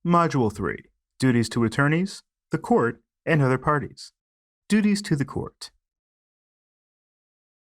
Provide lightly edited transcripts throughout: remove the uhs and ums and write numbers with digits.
Module 3. Duties to attorneys, the court, and other parties. Duties to the court.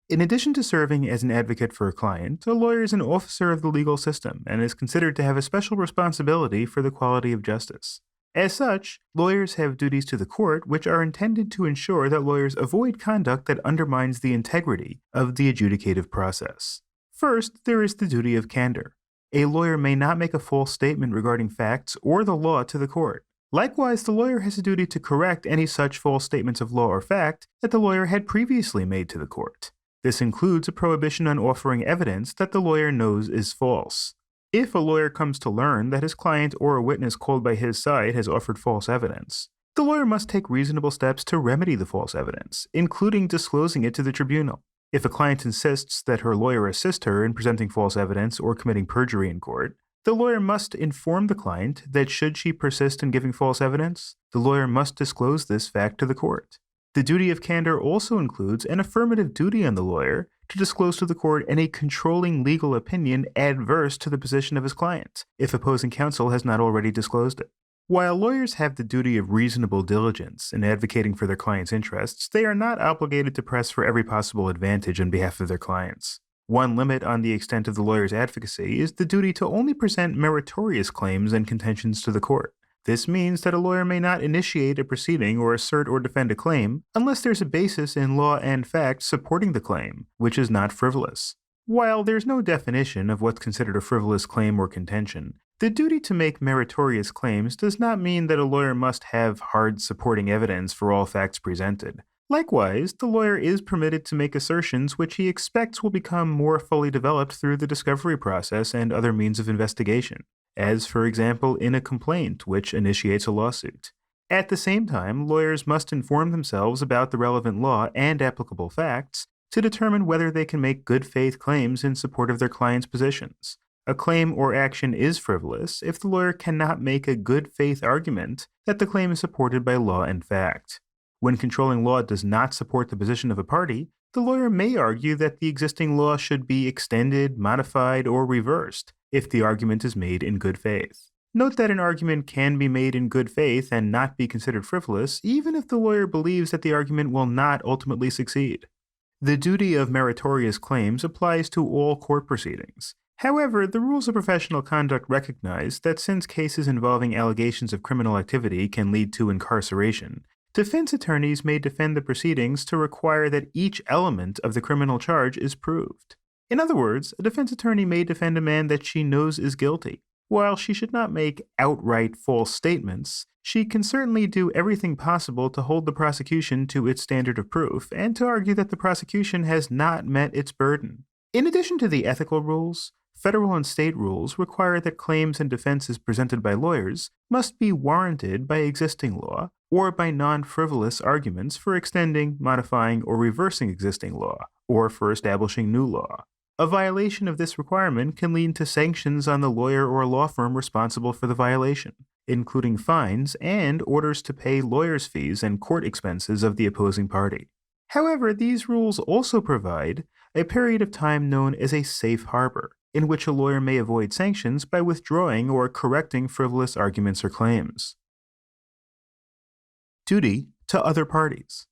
In addition to serving as an advocate for a client, a lawyer is an officer of the legal system and is considered to have a special responsibility for the quality of justice. As such, lawyers have duties to the court which are intended to ensure that lawyers avoid conduct that undermines the integrity of the adjudicative process. First, there is the duty of candor. A lawyer may not make a false statement regarding facts or the law to the court. Likewise, the lawyer has a duty to correct any such false statements of law or fact that the lawyer had previously made to the court. This includes a prohibition on offering evidence that the lawyer knows is false. If a lawyer comes to learn that his client or a witness called by his side has offered false evidence, the lawyer must take reasonable steps to remedy the false evidence, including disclosing it to the tribunal. If a client insists that her lawyer assist her in presenting false evidence or committing perjury in court, the lawyer must inform the client that should she persist in giving false evidence, the lawyer must disclose this fact to the court. The duty of candor also includes an affirmative duty on the lawyer to disclose to the court any controlling legal opinion adverse to the position of his client, if opposing counsel has not already disclosed it. While lawyers have the duty of reasonable diligence in advocating for their clients' interests, they are not obligated to press for every possible advantage on behalf of their clients. One limit on the extent of the lawyer's advocacy is the duty to only present meritorious claims and contentions to the court. This means that a lawyer may not initiate a proceeding or assert or defend a claim unless there's a basis in law and fact supporting the claim, which is not frivolous. While there's no definition of what's considered a frivolous claim or contention, the duty to make meritorious claims does not mean that a lawyer must have hard supporting evidence for all facts presented. Likewise, the lawyer is permitted to make assertions which he expects will become more fully developed through the discovery process and other means of investigation, as for example in a complaint which initiates a lawsuit. At the same time, lawyers must inform themselves about the relevant law and applicable facts to determine whether they can make good faith claims in support of their client's positions. A claim or action is frivolous if the lawyer cannot make a good faith argument that the claim is supported by law and fact. When controlling law does not support the position of a party, the lawyer may argue that the existing law should be extended, modified, or reversed if the argument is made in good faith. Note that an argument can be made in good faith and not be considered frivolous, even if the lawyer believes that the argument will not ultimately succeed. The duty of meritorious claims applies to all court proceedings. However, the rules of professional conduct recognize that since cases involving allegations of criminal activity can lead to incarceration, defense attorneys may defend the proceedings to require that each element of the criminal charge is proved. In other words, a defense attorney may defend a man that she knows is guilty. While she should not make outright false statements, she can certainly do everything possible to hold the prosecution to its standard of proof and to argue that the prosecution has not met its burden. In addition to the ethical rules, federal and state rules require that claims and defenses presented by lawyers must be warranted by existing law or by non-frivolous arguments for extending, modifying, or reversing existing law, or for establishing new law. A violation of this requirement can lead to sanctions on the lawyer or law firm responsible for the violation, including fines and orders to pay lawyers' fees and court expenses of the opposing party. However, these rules also provide a period of time known as a safe harbor, in which a lawyer may avoid sanctions by withdrawing or correcting frivolous arguments or claims. Duty to other parties.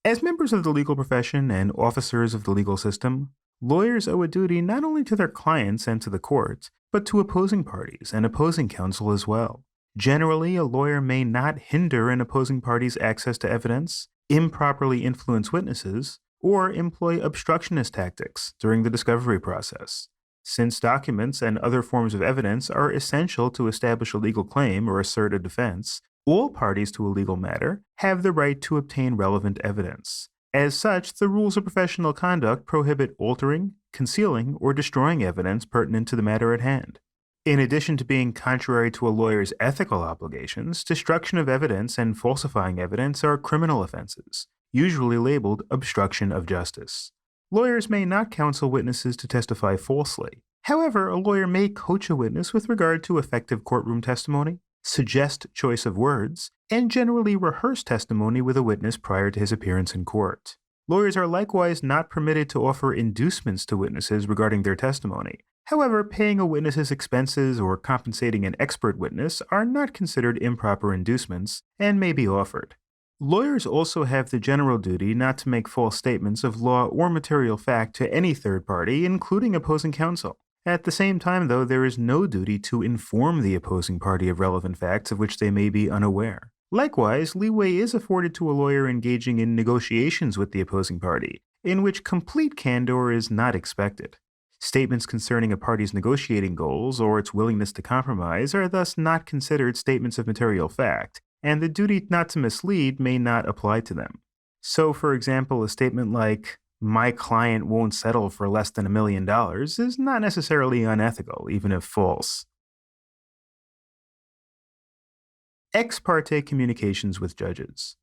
As members of the legal profession and officers of the legal system, lawyers owe a duty not only to their clients and to the court, but to opposing parties and opposing counsel as well. Generally, a lawyer may not hinder an opposing party's access to evidence, improperly influence witnesses, or employ obstructionist tactics during the discovery process. Since documents and other forms of evidence are essential to establish a legal claim or assert a defense, all parties to a legal matter have the right to obtain relevant evidence. As such, the rules of professional conduct prohibit altering, concealing, or destroying evidence pertinent to the matter at hand. In addition to being contrary to a lawyer's ethical obligations, destruction of evidence and falsifying evidence are criminal offenses, usually labeled obstruction of justice. Lawyers may not counsel witnesses to testify falsely. However, a lawyer may coach a witness with regard to effective courtroom testimony, suggest choice of words, and generally rehearse testimony with a witness prior to his appearance in court. Lawyers are likewise not permitted to offer inducements to witnesses regarding their testimony, However, paying a witness's expenses or compensating an expert witness are not considered improper inducements and may be offered. Lawyers also have the general duty not to make false statements of law or material fact to any third party, including opposing counsel. At the same time, though, there is no duty to inform the opposing party of relevant facts of which they may be unaware. Likewise, leeway is afforded to a lawyer engaging in negotiations with the opposing party, in which complete candor is not expected. Statements concerning a party's negotiating goals or its willingness to compromise are thus not considered statements of material fact, and the duty not to mislead may not apply to them. So, for example, a statement like, "My client won't settle for less than $1 million" is not necessarily unethical, even if false. Ex parte communications with judges.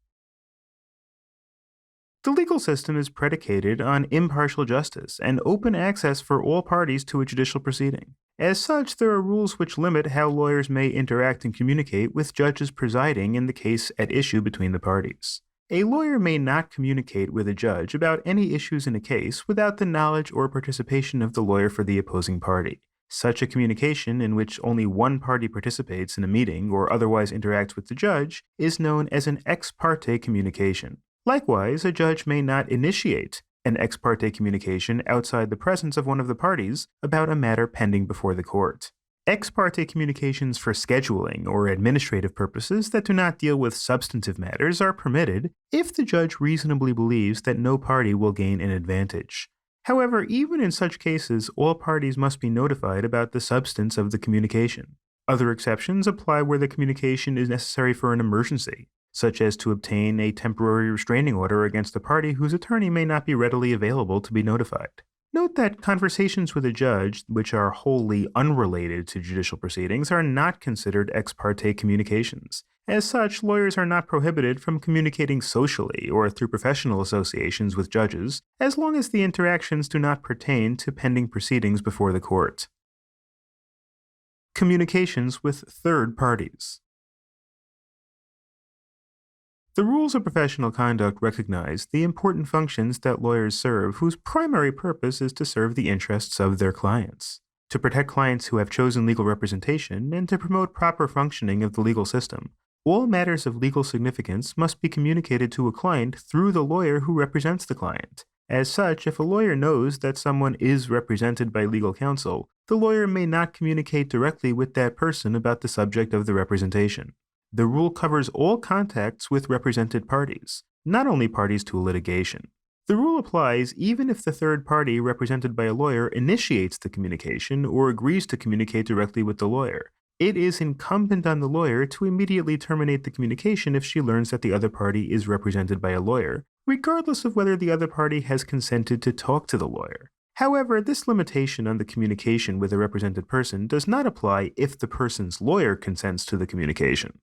The legal system is predicated on impartial justice and open access for all parties to a judicial proceeding. As such, there are rules which limit how lawyers may interact and communicate with judges presiding in the case at issue between the parties. A lawyer may not communicate with a judge about any issues in a case without the knowledge or participation of the lawyer for the opposing party. Such a communication, in which only one party participates in a meeting or otherwise interacts with the judge, is known as an ex parte communication. Likewise, a judge may not initiate an ex parte communication outside the presence of one of the parties about a matter pending before the court. Ex parte communications for scheduling or administrative purposes that do not deal with substantive matters are permitted if the judge reasonably believes that no party will gain an advantage. However, even in such cases, all parties must be notified about the substance of the communication. Other exceptions apply where the communication is necessary for an emergency, such as to obtain a temporary restraining order against a party whose attorney may not be readily available to be notified. Note that conversations with a judge, which are wholly unrelated to judicial proceedings, are not considered ex parte communications. As such, lawyers are not prohibited from communicating socially or through professional associations with judges, as long as the interactions do not pertain to pending proceedings before the court. Communications with third parties. The rules of professional conduct recognize the important functions that lawyers serve whose primary purpose is to serve the interests of their clients, to protect clients who have chosen legal representation, and to promote proper functioning of the legal system. All matters of legal significance must be communicated to a client through the lawyer who represents the client. As such, if a lawyer knows that someone is represented by legal counsel, the lawyer may not communicate directly with that person about the subject of the representation. The rule covers all contacts with represented parties, not only parties to a litigation. The rule applies even if the third party represented by a lawyer initiates the communication or agrees to communicate directly with the lawyer. It is incumbent on the lawyer to immediately terminate the communication if she learns that the other party is represented by a lawyer, regardless of whether the other party has consented to talk to the lawyer. However, this limitation on the communication with a represented person does not apply if the person's lawyer consents to the communication.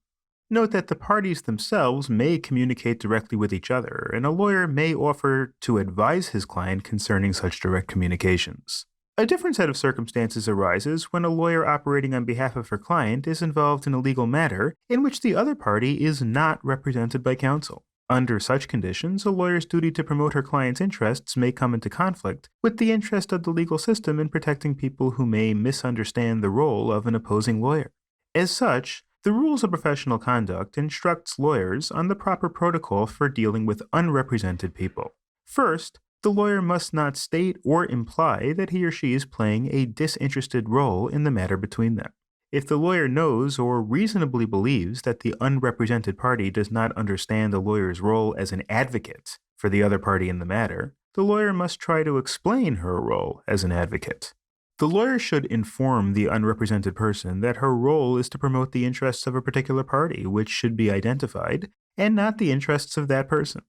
Note that the parties themselves may communicate directly with each other, and a lawyer may offer to advise his client concerning such direct communications. A different set of circumstances arises when a lawyer operating on behalf of her client is involved in a legal matter in which the other party is not represented by counsel. Under such conditions, a lawyer's duty to promote her client's interests may come into conflict with the interest of the legal system in protecting people who may misunderstand the role of an opposing lawyer. As such, the rules of professional conduct instructs lawyers on the proper protocol for dealing with unrepresented people. First, the lawyer must not state or imply that he or she is playing a disinterested role in the matter between them. If the lawyer knows or reasonably believes that the unrepresented party does not understand the lawyer's role as an advocate for the other party in the matter, the lawyer must try to explain her role as an advocate. The lawyer should inform the unrepresented person that her role is to promote the interests of a particular party, which should be identified, and not the interests of that person.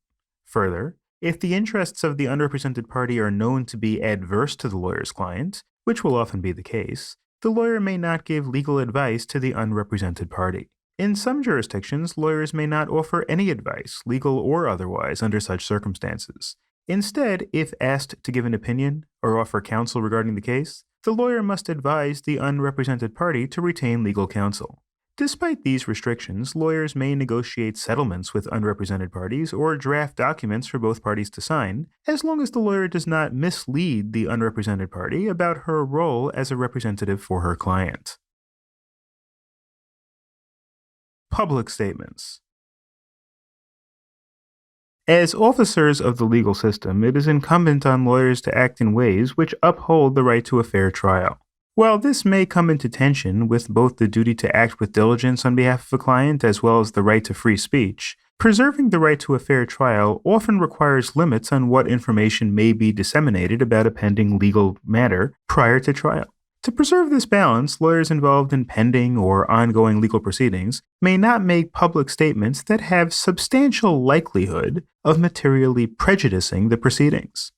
Further, if the interests of the unrepresented party are known to be adverse to the lawyer's client, which will often be the case, the lawyer may not give legal advice to the unrepresented party. In some jurisdictions, lawyers may not offer any advice, legal or otherwise, under such circumstances. Instead, if asked to give an opinion or offer counsel regarding the case, the lawyer must advise the unrepresented party to retain legal counsel. Despite these restrictions, lawyers may negotiate settlements with unrepresented parties or draft documents for both parties to sign, as long as the lawyer does not mislead the unrepresented party about her role as a representative for her client. Public statements. As officers of the legal system, it is incumbent on lawyers to act in ways which uphold the right to a fair trial. While this may come into tension with both the duty to act with diligence on behalf of a client as well as the right to free speech, preserving the right to a fair trial often requires limits on what information may be disseminated about a pending legal matter prior to trial. To preserve this balance, lawyers involved in pending or ongoing legal proceedings may not make public statements that have substantial likelihood of materially prejudicing the proceedings.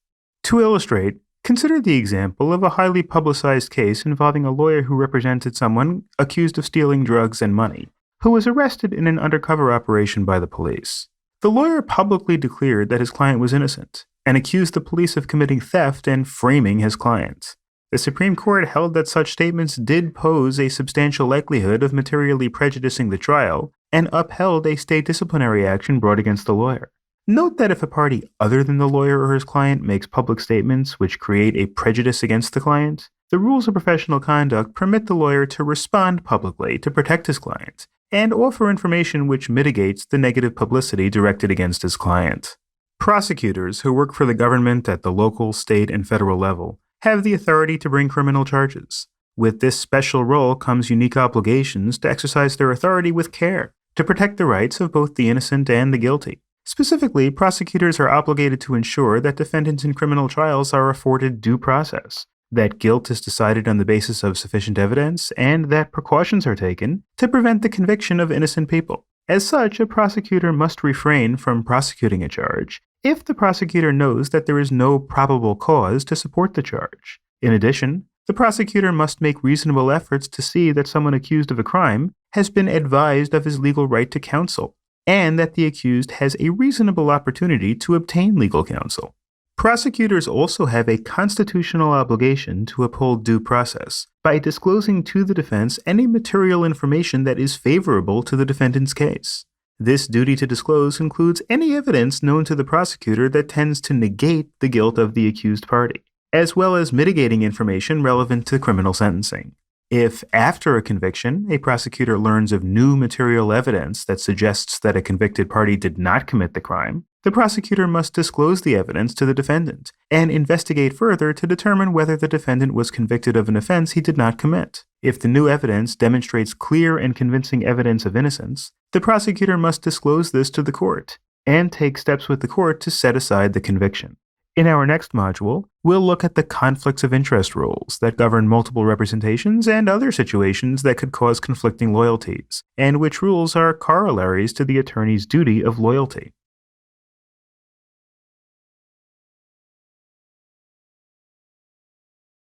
To illustrate, consider the example of a highly publicized case involving a lawyer who represented someone accused of stealing drugs and money, who was arrested in an undercover operation by the police. The lawyer publicly declared that his client was innocent and accused the police of committing theft and framing his client. The Supreme Court held that such statements did pose a substantial likelihood of materially prejudicing the trial and upheld a state disciplinary action brought against the lawyer. Note that if a party other than the lawyer or his client makes public statements which create a prejudice against the client, the rules of professional conduct permit the lawyer to respond publicly to protect his client and offer information which mitigates the negative publicity directed against his client. Prosecutors who work for the government at the local, state, and federal level have the authority to bring criminal charges. With this special role comes unique obligations to exercise their authority with care, to protect the rights of both the innocent and the guilty. Specifically, prosecutors are obligated to ensure that defendants in criminal trials are afforded due process, that guilt is decided on the basis of sufficient evidence, and that precautions are taken to prevent the conviction of innocent people. As such, a prosecutor must refrain from prosecuting a charge if the prosecutor knows that there is no probable cause to support the charge. In addition, the prosecutor must make reasonable efforts to see that someone accused of a crime has been advised of his legal right to counsel, and that the accused has a reasonable opportunity to obtain legal counsel. Prosecutors also have a constitutional obligation to uphold due process by disclosing to the defense any material information that is favorable to the defendant's case. This duty to disclose includes any evidence known to the prosecutor that tends to negate the guilt of the accused party, as well as mitigating information relevant to criminal sentencing. If, after a conviction, a prosecutor learns of new material evidence that suggests that a convicted party did not commit the crime, the prosecutor must disclose the evidence to the defendant and investigate further to determine whether the defendant was convicted of an offense he did not commit. If the new evidence demonstrates clear and convincing evidence of innocence, the prosecutor must disclose this to the court and take steps with the court to set aside the conviction. In our next module, we'll look at the conflicts of interest rules that govern multiple representations and other situations that could cause conflicting loyalties, and which rules are corollaries to the attorney's duty of loyalty.